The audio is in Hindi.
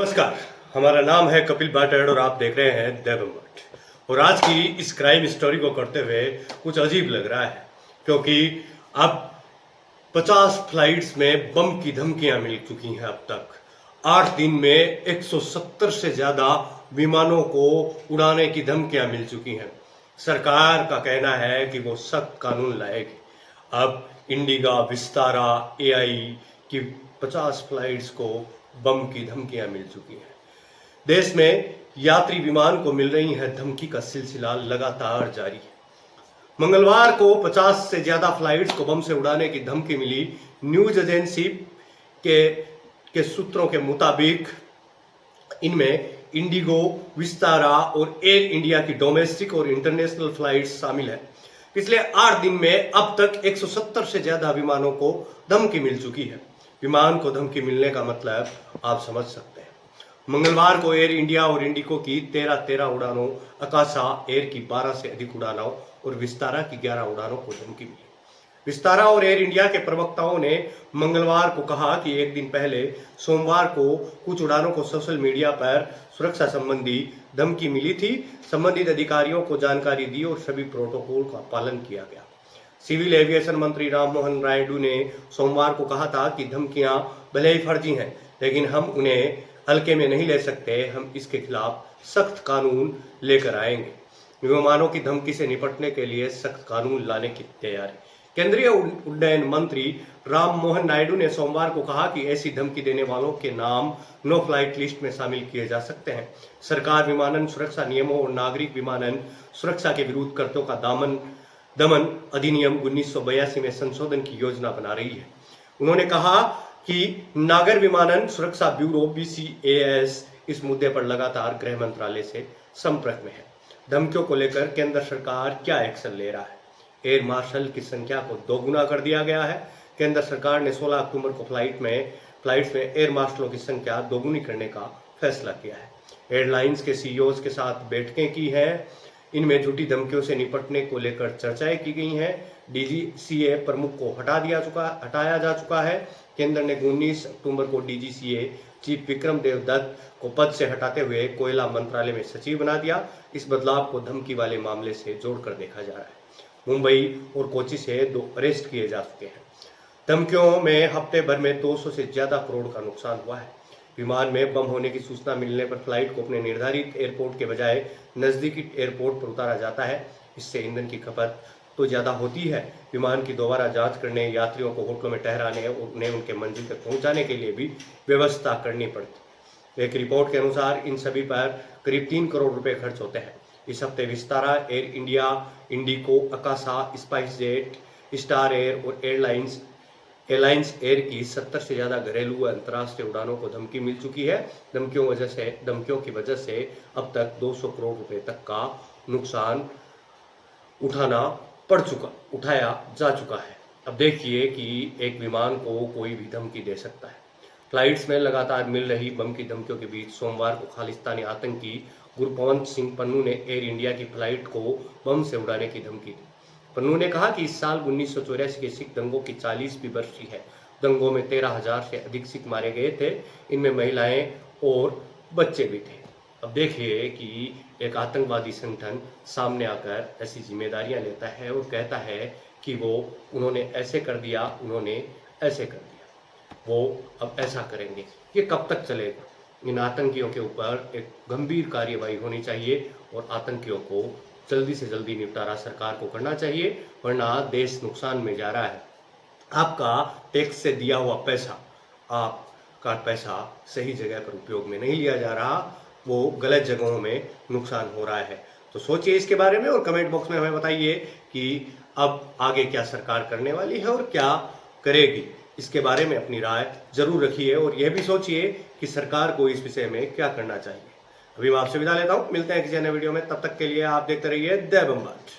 नमस्कार, हमारा नाम है कपिल भाटेड़ और आप देख रहे हैं देवम भट्ट। और आज की इस क्राइम स्टोरी को करते हुए कुछ अजीब लग रहा है, क्योंकि अब 50 फ्लाइट्स में बम की धमकियां मिल चुकी हैं। अब तक 8 दिन में 170 से ज्यादा विमानों को उड़ाने की धमकियां मिल चुकी हैं। सरकार का कहना है कि वो सख्त कानून लाएगी। अब इंडिगा, विस्तारा, एआई की 50 फ्लाइट्स को बम की धमकियां मिल चुकी हैं। देश में यात्री विमान को मिल रही है धमकी का सिलसिला लगातार जारी है। मंगलवार को 50 से ज्यादा फ्लाइट्स को बम से उड़ाने की धमकी मिली। न्यूज एजेंसी के सूत्रों के मुताबिक इनमें इंडिगो, विस्तारा और एयर इंडिया की डोमेस्टिक और इंटरनेशनल फ्लाइट्स शामिल है। पिछले 8 दिन में अब तक 170 से ज्यादा विमानों को धमकी मिल चुकी है। विमान को धमकी मिलने का मतलब आप समझ सकते हैं। मंगलवार को एयर इंडिया और इंडिगो की 13 उड़ानों, आकाशा एयर की 12 से अधिक उड़ानों और विस्तारा की 11 उड़ानों को धमकी मिली। विस्तारा और एयर इंडिया के प्रवक्ताओं ने मंगलवार को कहा कि एक दिन पहले सोमवार को कुछ उड़ानों को सोशल मीडिया पर सुरक्षा संबंधी धमकी मिली थी। संबंधित अधिकारियों को जानकारी दी और सभी प्रोटोकॉल का पालन किया गया। सिविल एविएशन मंत्री राममोहन नायडू ने सोमवार को कहा था कि धमकियां भले ही फर्जी हैं, लेकिन हम उन्हें हल्के में नहीं ले सकते। हम इसके खिलाफ सख्त कानून लेकर आएंगे। विमानों की धमकी से निपटने के लिए सख्त कानून लाने की तैयारी। केंद्रीय उड्डयन मंत्री राममोहन नायडू ने सोमवार को कहा कि ऐसी धमकी देने वालों के नाम नो फ्लाइट लिस्ट में शामिल किए जा सकते हैं। सरकार विमानन सुरक्षा नियमों और नागरिक विमानन सुरक्षा के विरुद्ध कर्तव्यों का दमन अधिनियम 1982 में संशोधन की योजना बना रही है। उन्होंने कहा कि नागर विमानन सुरक्षा ब्यूरो BCAS इस मुद्दे पर लगातार गृह मंत्रालय से संपर्क में है। धमकियों को लेकर केंद्र सरकार क्या एक्शन ले रहा है? एयर मार्शल की संख्या को दोगुना कर दिया गया है। केंद्र सरकार ने 16 अक्टूबर को फ्लाइट्स में एयर मार्शलों की संख्या दोगुनी करने का फैसला किया है। एयरलाइंस के CEOs के साथ बैठकें की हैं। इनमें झूठी धमकियों से निपटने को लेकर चर्चाएं की गई हैं। DGCA प्रमुख को हटाया जा चुका है। केंद्र ने 19 अक्टूबर को DGCA चीफ विक्रम देव दत्त को पद से हटाते हुए कोयला मंत्रालय में सचिव बना दिया। इस बदलाव को धमकी वाले मामले से जोड़कर देखा जा रहा है। मुंबई और कोच्चि से 2 अरेस्ट किए जा चुके हैं। धमकियों में हफ्ते भर में 200 से ज्यादा करोड़ का नुकसान हुआ है। विमान में बम होने की सूचना मिलने पर फ्लाइट को अपने निर्धारित एयरपोर्ट के बजाय नजदीकी एयरपोर्ट पर उतारा जाता है। इससे ईंधन की खपत तो ज्यादा होती है। विमान की दोबारा जांच करने, यात्रियों को होटलों में ठहराने और उन्हें उनके मंजिल तक पहुंचाने के लिए भी व्यवस्था करनी पड़ती। एक रिपोर्ट के अनुसार इन सभी पर करीब 3 करोड़ रुपए खर्च होते हैं। इस हफ्ते विस्तारा, एयर इंडिया, इंडिगो, आकाशा, स्पाइस जेट, स्टार एयर और एयरलाइंस एयर की 70 से ज्यादा घरेलू व अंतर्राष्ट्रीय उड़ानों को धमकी मिल चुकी है। धमकियों की वजह से अब तक 200 करोड़ रुपए तक का नुकसान उठाया जा चुका है। अब देखिए कि एक विमान को कोई भी धमकी दे सकता है। फ्लाइट्स में लगातार मिल रही बम की धमकियों के बीच सोमवार को खालिस्तानी आतंकी गुरपवंत सिंह पन्नू ने एयर इंडिया की फ्लाइट को बम से उड़ाने की धमकी दी। पन्नू ने कहा कि इस साल 1984 के सिख दंगों की 40वीं बरसी है। दंगों में 13,000 से अधिक सिख मारे गए थे। इनमें महिलाएं और बच्चे भी थे। अब देखिए कि एक आतंकवादी संगठन सामने आकर ऐसी जिम्मेदारियां लेता है और कहता है कि उन्होंने ऐसे कर दिया, उन्होंने ऐसे कर दिया, वो अब ऐसा करेंगे। ये कब तक चलेगा? इन आतंकियों के ऊपर एक गंभीर कार्यवाही होनी चाहिए और आतंकियों को जल्दी से जल्दी निपटारा सरकार को करना चाहिए, वरना देश नुकसान में जा रहा है। आपका टैक्स से दिया हुआ पैसा, आपका पैसा सही जगह पर उपयोग में नहीं लिया जा रहा, वो गलत जगहों में नुकसान हो रहा है। तो सोचिए इसके बारे में और कमेंट बॉक्स में हमें बताइए कि अब आगे क्या सरकार करने वाली है और क्या करेगी। इसके बारे में अपनी राय जरूर रखिए और यह भी सोचिए कि सरकार को इस विषय में क्या करना चाहिए। अभी मैं आपसे विदा लेता हूं। मिलते हैं किसी अन्य वीडियो में। तब तक के लिए आप देखते रहिए देवम भट्ट।